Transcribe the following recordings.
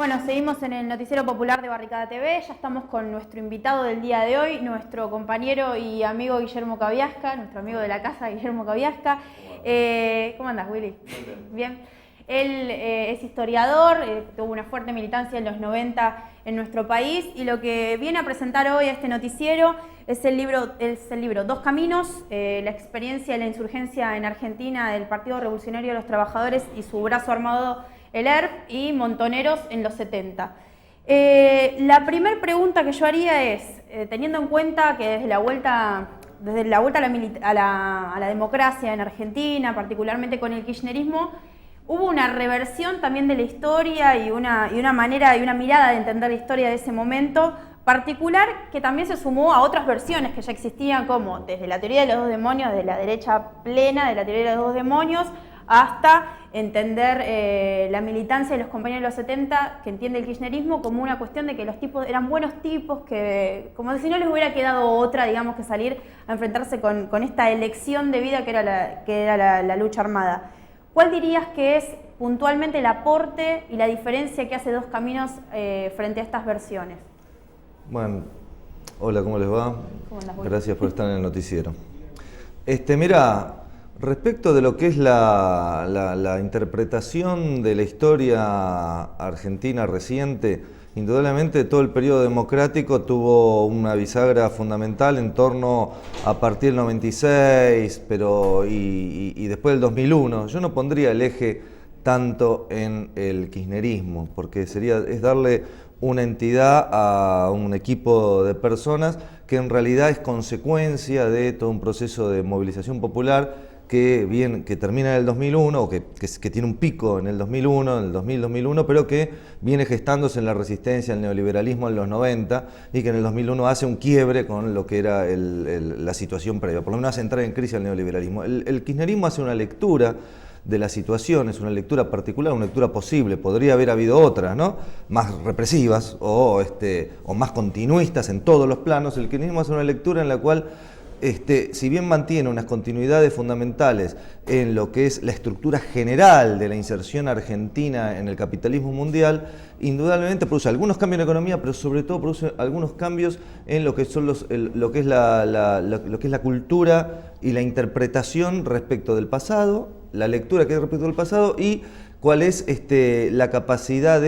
Bueno, seguimos en el Noticiero Popular de Barricada TV, ya estamos con nuestro invitado del día de hoy, nuestro compañero y amigo Guillermo Cabiasca, nuestro amigo de la casa Guillermo Cabiasca. ¿Cómo andás, Willy? Bien. Él es historiador, tuvo una fuerte militancia en los 90 en nuestro país y lo que viene a presentar hoy a este noticiero es el libro Dos Caminos, la experiencia de la insurgencia en Argentina del Partido Revolucionario de los Trabajadores y su brazo armado, el ERP, y Montoneros en los 70. La primera pregunta que yo haría es, teniendo en cuenta que desde la vuelta a la democracia en Argentina, particularmente con el kirchnerismo, hubo una reversión también de la historia y una manera y una mirada de entender la historia de ese momento particular que también se sumó a otras versiones que ya existían, como desde la teoría de los dos demonios, de la derecha plena de la teoría de los dos demonios, hasta entender la militancia de los compañeros de los 70, que entiende el kirchnerismo como una cuestión de que los tipos eran buenos tipos, que como si no les hubiera quedado otra, digamos, que salir a enfrentarse con esta elección de vida que era la lucha armada. ¿Cuál dirías que es puntualmente el aporte y la diferencia que hace Dos Caminos frente a estas versiones? Bueno, hola, ¿cómo les va? ¿Cómo andás, Gracias por estar en el noticiero. Mira, respecto de lo que es la interpretación de la historia argentina reciente, indudablemente todo el periodo democrático tuvo una bisagra fundamental en torno a partir del 96, y después del 2001. Yo no pondría el eje tanto en el kirchnerismo, porque es darle una entidad a un equipo de personas que en realidad es consecuencia de todo un proceso de movilización popular que termina en el 2001, o que tiene un pico en el 2001, en el 2000-2001, pero que viene gestándose en la resistencia al neoliberalismo en los 90 y que en el 2001 hace un quiebre con lo que era la situación previa, por lo menos hace entrar en crisis al neoliberalismo. El kirchnerismo hace una lectura de la situación, es una lectura particular, una lectura posible. Podría haber habido otras, ¿no?, más represivas o más continuistas en todos los planos. El kirchnerismo hace una lectura en la cual, si bien mantiene unas continuidades fundamentales en lo que es la estructura general de la inserción argentina en el capitalismo mundial, indudablemente produce algunos cambios en la economía, pero sobre todo produce algunos cambios en lo que son lo que es la cultura y la interpretación respecto del pasado, la lectura que hay respecto del pasado, y cuál es la capacidad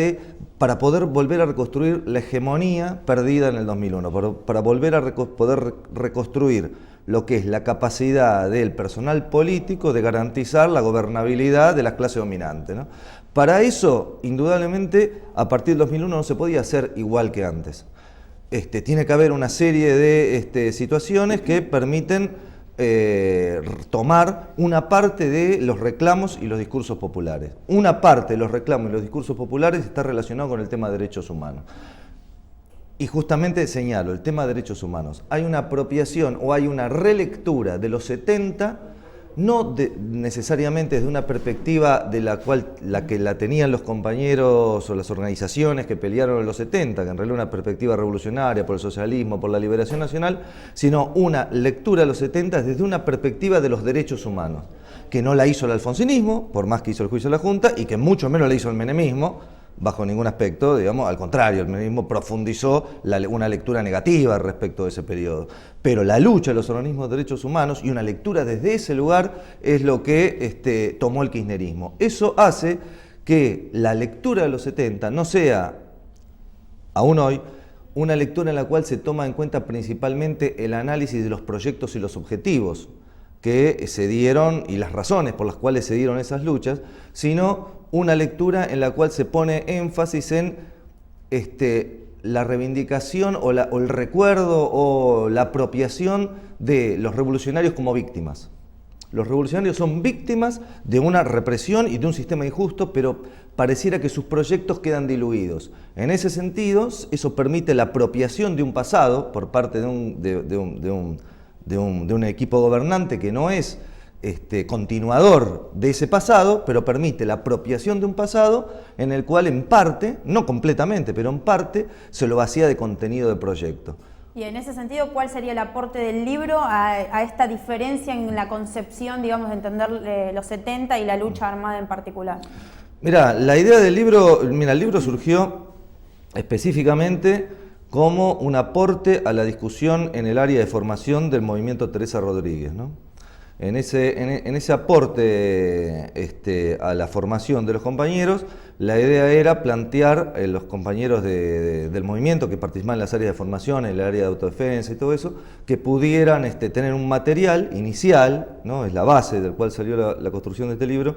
para poder volver a reconstruir la hegemonía perdida en el 2001, para volver a poder reconstruir lo que es la capacidad del personal político de garantizar la gobernabilidad de la clase dominante, ¿no? Para eso, indudablemente, a partir del 2001 no se podía hacer igual que antes. Tiene que haber una serie de situaciones que permiten tomar una parte de los reclamos y los discursos populares. Una parte de los reclamos y los discursos populares está relacionado con el tema de derechos humanos. Y justamente señalo el tema de derechos humanos. Hay una apropiación o hay una relectura de los 70, no necesariamente desde una perspectiva de la que la tenían los compañeros o las organizaciones que pelearon en los 70, que en realidad una perspectiva revolucionaria por el socialismo, por la liberación nacional, sino una lectura de los 70 desde una perspectiva de los derechos humanos, que no la hizo el alfonsinismo, por más que hizo el juicio de la Junta, y que mucho menos la hizo el menemismo, bajo ningún aspecto, digamos, al contrario, el menemismo profundizó una lectura negativa respecto de ese periodo. Pero la lucha de los organismos de derechos humanos y una lectura desde ese lugar es lo que tomó el kirchnerismo. Eso hace que la lectura de los 70 no sea, aún hoy, una lectura en la cual se toma en cuenta principalmente el análisis de los proyectos y los objetivos que se dieron y las razones por las cuales se dieron esas luchas, sino una lectura en la cual se pone énfasis en la reivindicación o el recuerdo o la apropiación de los revolucionarios como víctimas. Los revolucionarios son víctimas de una represión y de un sistema injusto, pero pareciera que sus proyectos quedan diluidos. En ese sentido, eso permite la apropiación de un pasado por parte de un equipo gobernante que no es continuador de ese pasado, pero permite la apropiación de un pasado en el cual en parte, no completamente, pero en parte, se lo vacía de contenido de proyecto. Y en ese sentido, ¿cuál sería el aporte del libro a esta diferencia en la concepción, digamos, de entender los 70 y la lucha armada en particular? Mira, la idea del libro, el libro surgió específicamente como un aporte a la discusión en el área de formación del movimiento Teresa Rodríguez, ¿no? En ese aporte a la formación de los compañeros, la idea era plantear los compañeros del movimiento que participaban en las áreas de formación, en el área de autodefensa y todo eso, que pudieran tener un material inicial, ¿no? Es la base del cual salió la construcción de este libro,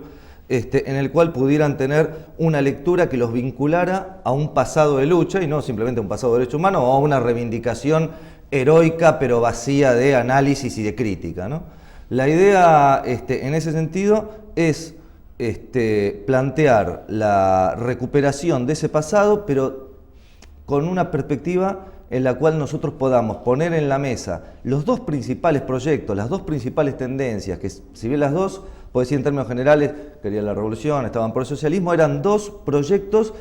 en el cual pudieran tener una lectura que los vinculara a un pasado de lucha y no simplemente a un pasado de derechos humanos o a una reivindicación heroica pero vacía de análisis y de crítica, ¿no? La idea en ese sentido es plantear la recuperación de ese pasado, pero con una perspectiva en la cual nosotros podamos poner en la mesa los dos principales proyectos, las dos principales tendencias, que si bien las dos, puedo decir en términos generales, querían la revolución, estaban por el socialismo, eran dos proyectos,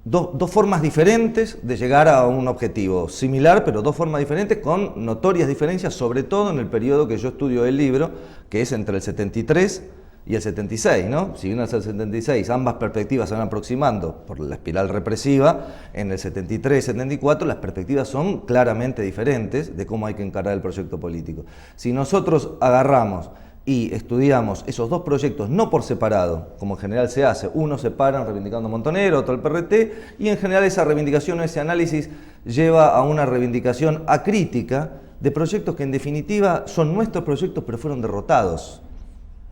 dos formas diferentes de llegar a un objetivo similar, pero dos formas diferentes con notorias diferencias, sobre todo en el periodo que yo estudio del libro, que es entre el 73 y el 76, ¿no? Si bien hasta el 76 ambas perspectivas se van aproximando por la espiral represiva, en el 73 y 74 las perspectivas son claramente diferentes de cómo hay que encarar el proyecto político. Si nosotros agarramos y estudiamos esos dos proyectos no por separado, como en general se hace, uno se paran reivindicando Montonero, otro el PRT, y en general esa reivindicación, ese análisis lleva a una reivindicación acrítica de proyectos que en definitiva son nuestros proyectos pero fueron derrotados.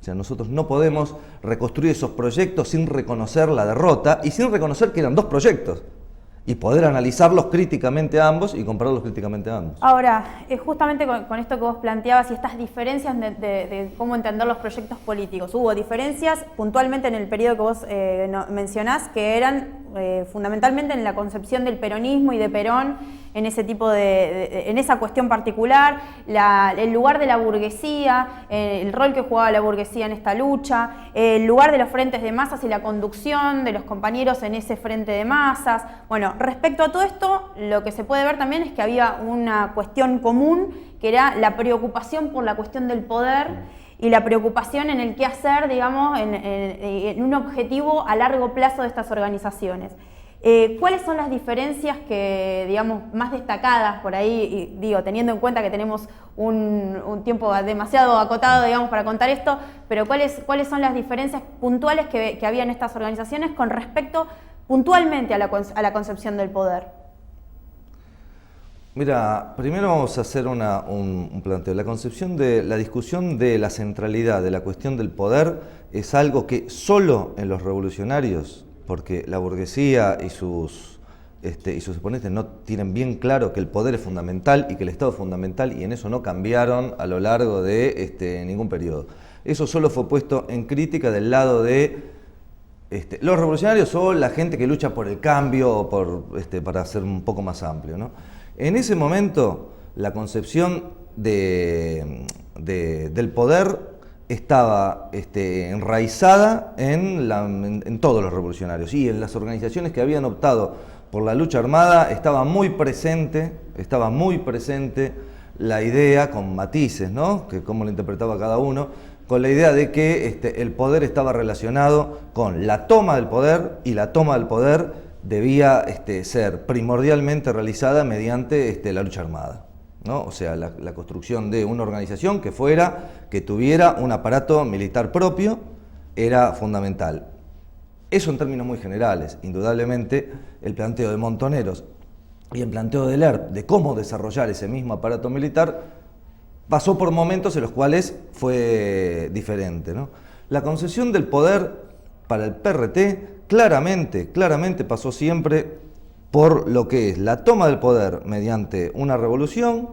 O sea, nosotros no podemos reconstruir esos proyectos sin reconocer la derrota y sin reconocer que eran dos proyectos. Y poder analizarlos críticamente a ambos y compararlos críticamente a ambos. Ahora, justamente con esto que vos planteabas y estas diferencias de cómo entender los proyectos políticos, hubo diferencias puntualmente en el periodo que vos mencionás, que eran fundamentalmente en la concepción del peronismo y de Perón, en ese tipo en esa cuestión particular, el lugar de la burguesía, el rol que jugaba la burguesía en esta lucha, el lugar de los frentes de masas y la conducción de los compañeros en ese frente de masas. Bueno, respecto a todo esto, lo que se puede ver también es que había una cuestión común, que era la preocupación por la cuestión del poder y la preocupación en el qué hacer, digamos, en un objetivo a largo plazo de estas organizaciones. ¿Cuáles son las diferencias que, digamos, más destacadas por ahí, y digo, teniendo en cuenta que tenemos un tiempo demasiado acotado, digamos, para contar esto, pero cuáles son las diferencias puntuales que había en estas organizaciones con respecto puntualmente a la concepción del poder? Mira, primero vamos a hacer un planteo. La discusión de la centralidad de la cuestión del poder es algo que solo en los revolucionarios, porque la burguesía y sus exponentes no tienen bien claro que el poder es fundamental y que el Estado es fundamental, y en eso no cambiaron a lo largo de ningún periodo. Eso solo fue puesto en crítica del lado de los revolucionarios o la gente que lucha por el cambio o para ser un poco más amplio, ¿no? En ese momento la concepción del poder estaba enraizada en todos los revolucionarios, y en las organizaciones que habían optado por la lucha armada estaba muy presente la idea, con matices, ¿no? Que cómo lo interpretaba cada uno, con la idea de que el poder estaba relacionado con la toma del poder, y la toma del poder debía ser primordialmente realizada mediante la lucha armada, ¿no? O sea, la construcción de una organización que tuviera un aparato militar propio era fundamental. Eso en términos muy generales. Indudablemente el planteo de Montoneros y el planteo de Lerp de cómo desarrollar ese mismo aparato militar pasó por momentos en los cuales fue diferente, ¿no? La concesión del poder para el PRT claramente pasó siempre por lo que es la toma del poder mediante una revolución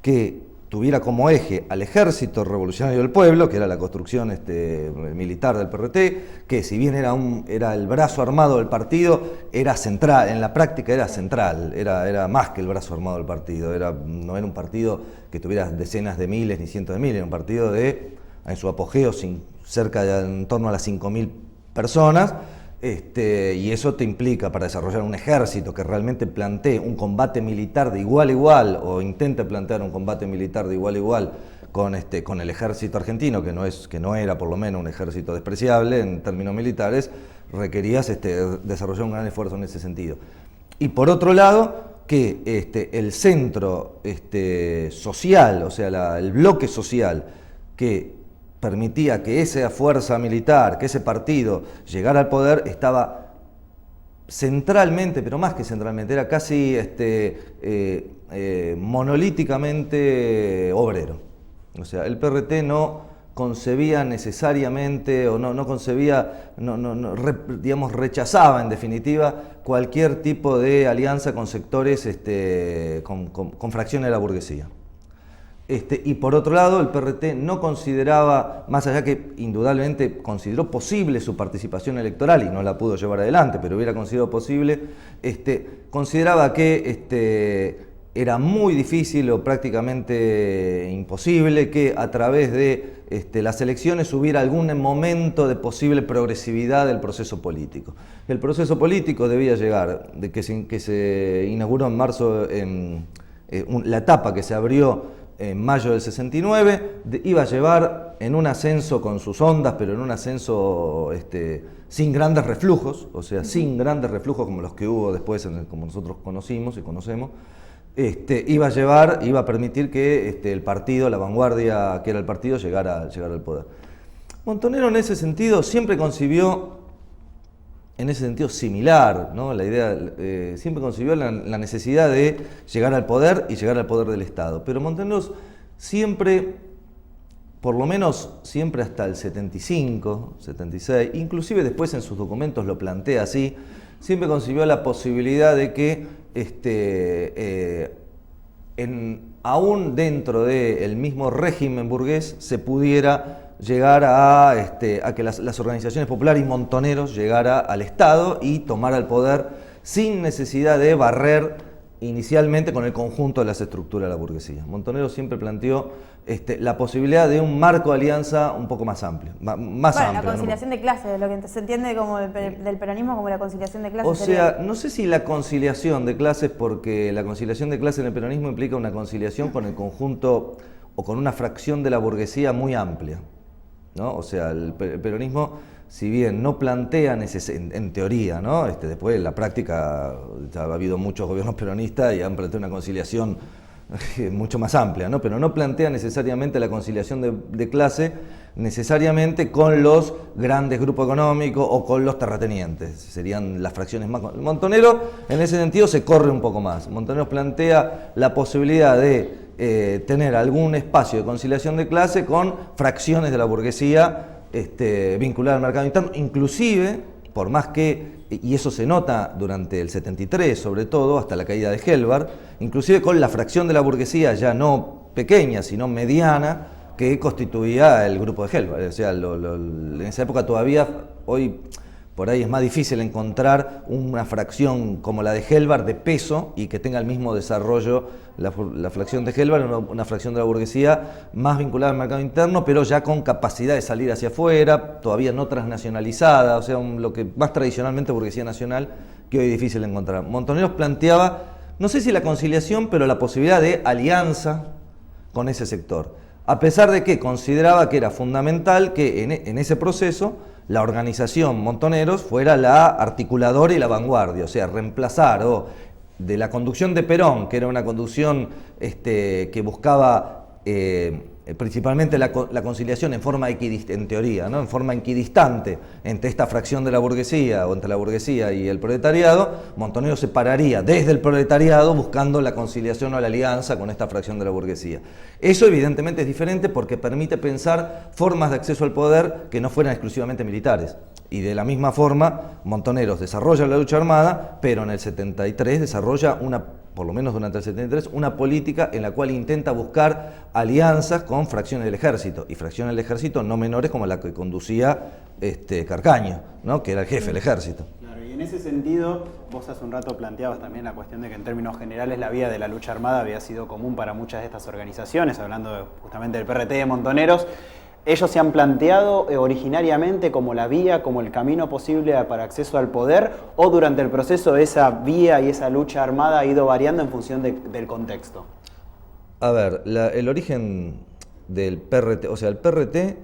que tuviera como eje al Ejército Revolucionario del Pueblo, que era la construcción militar del PRT, que si bien era el brazo armado del partido, era central, en la práctica era central, era más que el brazo armado del partido, no era un partido que tuviera decenas de miles ni cientos de miles, era un partido en su apogeo en torno a las 5.000 personas, y eso te implica, para desarrollar un ejército que realmente plantee un combate militar de igual a igual, o intente plantear un combate militar de igual a igual con el ejército argentino, que no era por lo menos un ejército despreciable en términos militares, requerías desarrollar un gran esfuerzo en ese sentido. Y por otro lado, que el centro social, o sea, el bloque social que permitía que esa fuerza militar, que ese partido llegara al poder, estaba centralmente, pero más que centralmente, era casi monolíticamente obrero. O sea, el PRT no concebía necesariamente, o no concebía, digamos, rechazaba en definitiva cualquier tipo de alianza con sectores, con fracciones de la burguesía. Y por otro lado, el PRT no consideraba, más allá que indudablemente consideró posible su participación electoral y no la pudo llevar adelante, pero hubiera considerado posible, consideraba que era muy difícil o prácticamente imposible que a través de las elecciones hubiera algún momento de posible progresividad del proceso político. El proceso político debía llegar, de que se inauguró en marzo, la etapa que se abrió en mayo del 69, iba a llevar en un ascenso con sus ondas, pero en un ascenso sin grandes reflujos, o sea, sin grandes reflujos como los que hubo después, como nosotros conocimos y conocemos. Iba a permitir que el partido, la vanguardia que era el partido, llegara al poder. Montonero en ese sentido siempre concibió, en ese sentido similar, ¿no? La idea, siempre concibió la necesidad de llegar al poder y llegar al poder del Estado. Pero Montonero siempre, por lo menos siempre hasta el 75, 76, inclusive después en sus documentos lo plantea así, siempre concibió la posibilidad de que aún dentro del mismo régimen burgués se pudiera llegar a que las organizaciones populares y Montoneros llegara al Estado y tomara el poder sin necesidad de barrer inicialmente con el conjunto de las estructuras de la burguesía. Montonero siempre planteó la posibilidad de un marco de alianza un poco más amplio. La conciliación de clases, lo que se entiende como del peronismo como la conciliación de clases. O sea, no sé si la conciliación de clases, porque la conciliación de clases en el peronismo implica una conciliación con el conjunto o con una fracción de la burguesía muy amplia, ¿no? O sea, el peronismo, si bien no plantea en teoría, ¿no? Después en la práctica ya ha habido muchos gobiernos peronistas y han planteado una conciliación mucho más amplia, ¿no? Pero no plantea necesariamente la conciliación de clase necesariamente con los grandes grupos económicos o con los terratenientes, serían las fracciones más... Montonero en ese sentido se corre un poco más. Montonero plantea la posibilidad de tener algún espacio de conciliación de clase con fracciones de la burguesía vinculada al mercado interno, inclusive, por más que, y eso se nota durante el 73 sobre todo, hasta la caída de Helvar, inclusive con la fracción de la burguesía ya no pequeña, sino mediana, que constituía el grupo de Helvar. O sea, en esa época todavía, hoy por ahí es más difícil encontrar una fracción como la de Helvar de peso y que tenga el mismo desarrollo, la fracción de Helvar, una fracción de la burguesía más vinculada al mercado interno, pero ya con capacidad de salir hacia afuera, todavía no transnacionalizada, o sea, lo que más tradicionalmente burguesía nacional, que hoy es difícil encontrar. Montoneros planteaba, no sé si la conciliación, pero la posibilidad de alianza con ese sector, a pesar de que consideraba que era fundamental que en ese proceso la organización Montoneros fuera la articuladora y la vanguardia, o sea, reemplazar de la conducción de Perón, que era una conducción que buscaba principalmente la conciliación en forma en teoría, ¿no? En forma equidistante entre esta fracción de la burguesía o entre la burguesía y el proletariado. Montonero se pararía desde el proletariado buscando la conciliación o la alianza con esta fracción de la burguesía. Eso evidentemente es diferente porque permite pensar formas de acceso al poder que no fueran exclusivamente militares. Y de la misma forma, Montoneros desarrolla la lucha armada, pero en el 73 desarrolla por lo menos durante el 73, una política en la cual intenta buscar alianzas con fracciones del ejército, y fracciones del ejército no menores como la que conducía Carcaño, ¿no? Que era el jefe del ejército. Claro, y en ese sentido, vos hace un rato planteabas también la cuestión de que en términos generales la vía de la lucha armada había sido común para muchas de estas organizaciones, hablando justamente del PRT de Montoneros. Ellos se han planteado originariamente como la vía, como el camino posible para acceso al poder, o durante el proceso esa vía y esa lucha armada ha ido variando en función del contexto. A ver, el origen del PRT, o sea, el PRT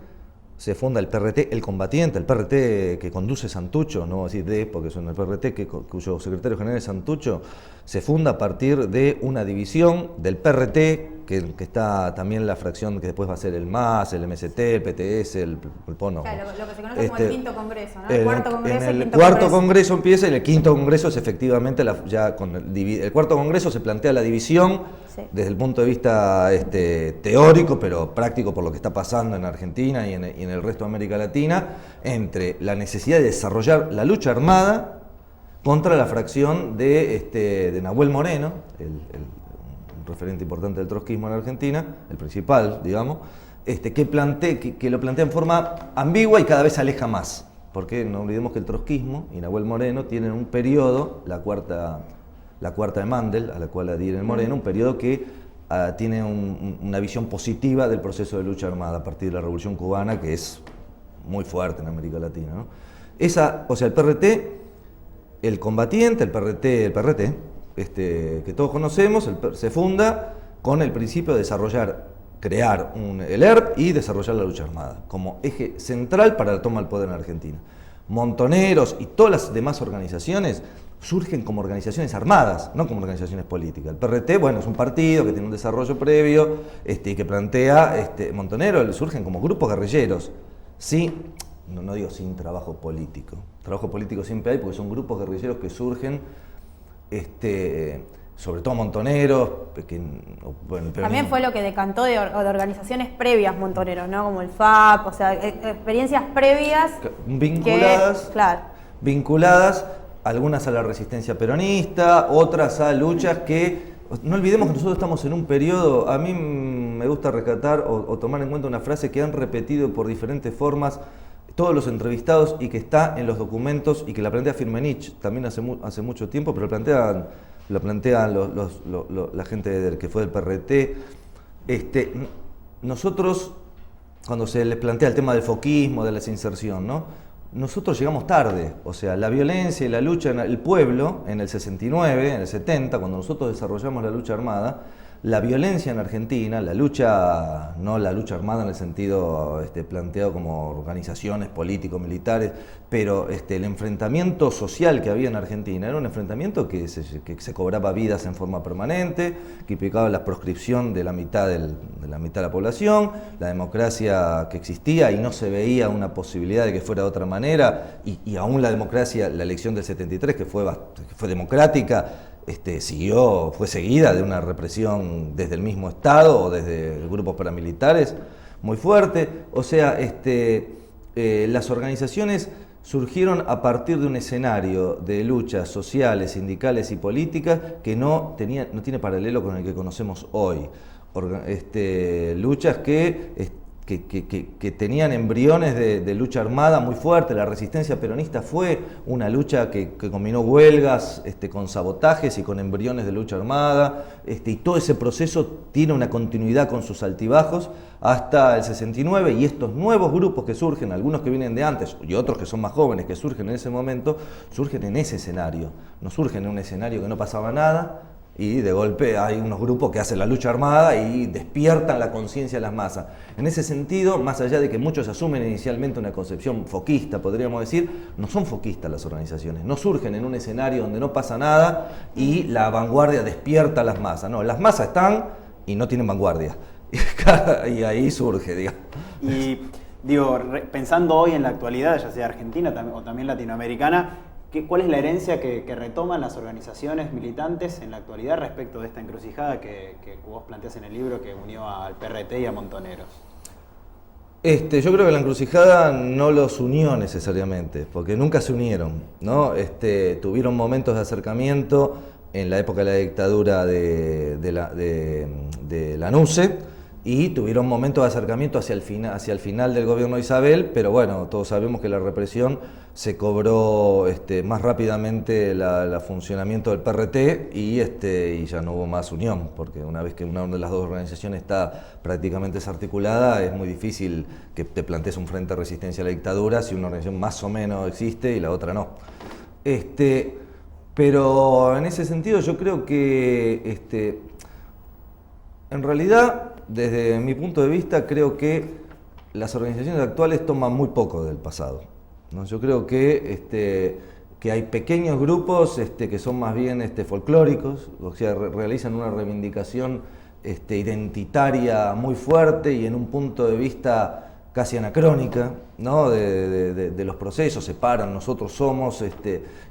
se funda el PRT, el combatiente, el PRT que conduce Santucho, no voy a decir de, porque son el PRT cuyo secretario general es Santucho, se funda a partir de una división del PRT, que está también la fracción que después va a ser el MAS, el MST, el PTS, el PONO. Claro, lo que se conoce como el quinto congreso, ¿no? El cuarto congreso, en el cuarto congreso empieza y el quinto congreso es efectivamente, ya con el cuarto congreso se plantea la división desde el punto de vista teórico, pero práctico por lo que está pasando en Argentina y en el resto de América Latina, entre la necesidad de desarrollar la lucha armada contra la fracción de Nahuel Moreno, un referente importante del trotskismo en Argentina, el principal, digamos, que lo plantea en forma ambigua y cada vez se aleja más. Porque no olvidemos que el trotskismo y Nahuel Moreno tienen un periodo, la cuarta de Mandel, a la cual adhiere Moreno, un periodo que tiene una visión positiva del proceso de lucha armada a partir de la Revolución Cubana, que es muy fuerte en América Latina, ¿no? O sea, el PRT, el combatiente, el PRT, que todos conocemos, se funda con el principio de crear el ERP y desarrollar la lucha armada como eje central para la toma del poder en Argentina. Montoneros y todas las demás organizaciones surgen como organizaciones armadas, no como organizaciones políticas. El PRT, bueno, es un partido que tiene un desarrollo previo y que plantea, Montoneros surgen como grupos guerrilleros. Sí, no digo sin trabajo político. Trabajo político siempre hay porque son grupos guerrilleros que surgen, sobre todo Montoneros. También fue lo que decantó de organizaciones previas Montoneros, ¿no? Como el FAP, o sea, experiencias previas. Vinculadas, algunas a la resistencia peronista, otras a luchas que... No olvidemos que nosotros estamos en un periodo, a mí me gusta rescatar o tomar en cuenta una frase que han repetido por diferentes formas todos los entrevistados y que está en los documentos y que la plantea Firmenich también hace mucho tiempo, pero la plantean la gente que fue del PRT. Nosotros, cuando se les plantea el tema del foquismo, de la desinserción, ¿no? Nosotros llegamos tarde, o sea, la violencia y la lucha en el pueblo, en el 69, en el 70, cuando nosotros desarrollamos la lucha armada, la violencia en Argentina, no la lucha armada en el sentido planteado como organizaciones político-militares, pero el enfrentamiento social que había en Argentina era un enfrentamiento que se cobraba vidas en forma permanente, que implicaba la proscripción de la mitad de la población, la democracia que existía y no se veía una posibilidad de que fuera de otra manera, y aún la democracia, la elección del 73, que fue democrática, fue seguida de una represión desde el mismo Estado o desde grupos paramilitares muy fuerte. O sea, las organizaciones surgieron a partir de un escenario de luchas sociales, sindicales y políticas que no tiene paralelo con el que conocemos hoy. Luchas que tenían embriones de lucha armada muy fuerte. La resistencia peronista fue una lucha que combinó huelgas con sabotajes y con embriones de lucha armada, y todo ese proceso tiene una continuidad con sus altibajos hasta el 69, y estos nuevos grupos que surgen, algunos que vienen de antes y otros que son más jóvenes que surgen en ese momento, surgen en ese escenario, no surgen en un escenario que no pasaba nada, y de golpe hay unos grupos que hacen la lucha armada y despiertan la conciencia de las masas. En ese sentido, más allá de que muchos asumen inicialmente una concepción foquista, podríamos decir, no son foquistas las organizaciones, no surgen en un escenario donde no pasa nada y la vanguardia despierta a las masas. No, las masas están y no tienen vanguardia. Y ahí surge, digamos. Y digo, pensando hoy en la actualidad, ya sea argentina o también latinoamericana, ¿cuál es la herencia que retoman las organizaciones militantes en la actualidad respecto de esta encrucijada que vos planteás en el libro que unió al PRT y a Montoneros? Yo creo que la encrucijada no los unió necesariamente, porque nunca se unieron, ¿no? Tuvieron momentos de acercamiento en la época de la dictadura de Lanusse, y tuvieron momentos de acercamiento hacia el final del gobierno de Isabel, pero bueno, todos sabemos que la represión se cobró más rápidamente el funcionamiento del PRT y ya no hubo más unión, porque una vez que una de las dos organizaciones está prácticamente desarticulada, es muy difícil que te plantees un frente de resistencia a la dictadura si una organización más o menos existe y la otra no. Pero en ese sentido yo creo que en realidad, desde mi punto de vista, creo que las organizaciones actuales toman muy poco del pasado, ¿no? Yo creo que hay pequeños grupos que son más bien folclóricos, o sea, realizan una reivindicación identitaria muy fuerte y en un punto de vista casi anacrónica, ¿no? de los procesos, separan, nosotros somos,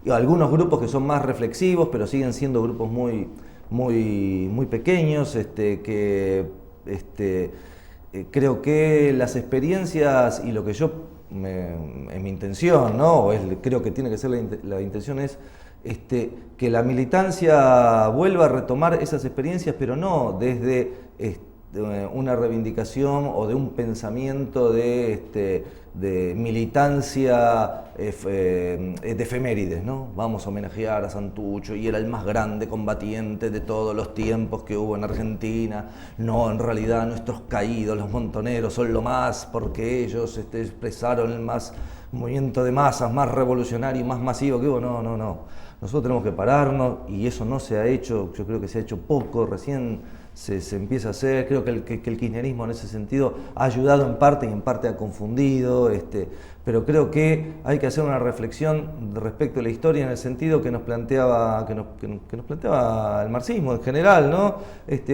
y algunos grupos que son más reflexivos, pero siguen siendo grupos muy pequeños, creo que las experiencias y lo que yo, en mi intención, ¿no? Creo que tiene que ser la intención es que la militancia vuelva a retomar esas experiencias, pero no desde una reivindicación o de un pensamiento de militancia de efemérides, ¿no? Vamos a homenajear a Santucho y era el más grande combatiente de todos los tiempos que hubo en Argentina. No, en realidad nuestros caídos, los montoneros, son lo más porque ellos expresaron el más movimiento de masas más revolucionario y más masivo que hubo. No. Nosotros tenemos que pararnos y eso no se ha hecho, yo creo que se ha hecho poco, recién se empieza a hacer. Creo que el kirchnerismo en ese sentido ha ayudado en parte y en parte ha confundido, pero creo que hay que hacer una reflexión respecto a la historia en el sentido que nos planteaba el marxismo en general, ¿no?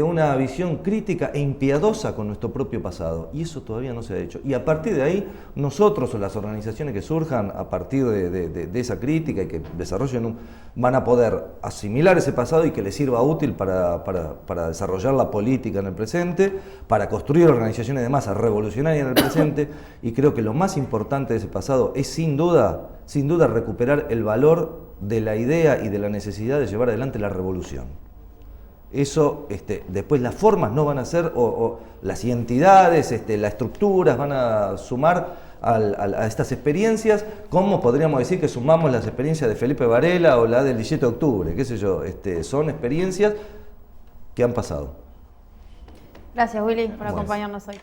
Una visión crítica e impiadosa con nuestro propio pasado, y eso todavía no se ha hecho. Y a partir de ahí, nosotros o las organizaciones que surjan a partir de esa crítica y que desarrollen van a poder asimilar ese pasado y que les sirva útil para desarrollar la política en el presente, para construir organizaciones de masa revolucionarias en el presente, y creo que lo más importante de ese pasado es sin duda recuperar el valor de la idea y de la necesidad de llevar adelante la revolución. Eso, después las formas no van a ser, o las identidades, las estructuras van a sumar a estas experiencias, como podríamos decir que sumamos las experiencias de Felipe Varela o la del 17 de octubre, qué sé yo, son experiencias que han pasado. Gracias, Willy, por acompañarnos hoy.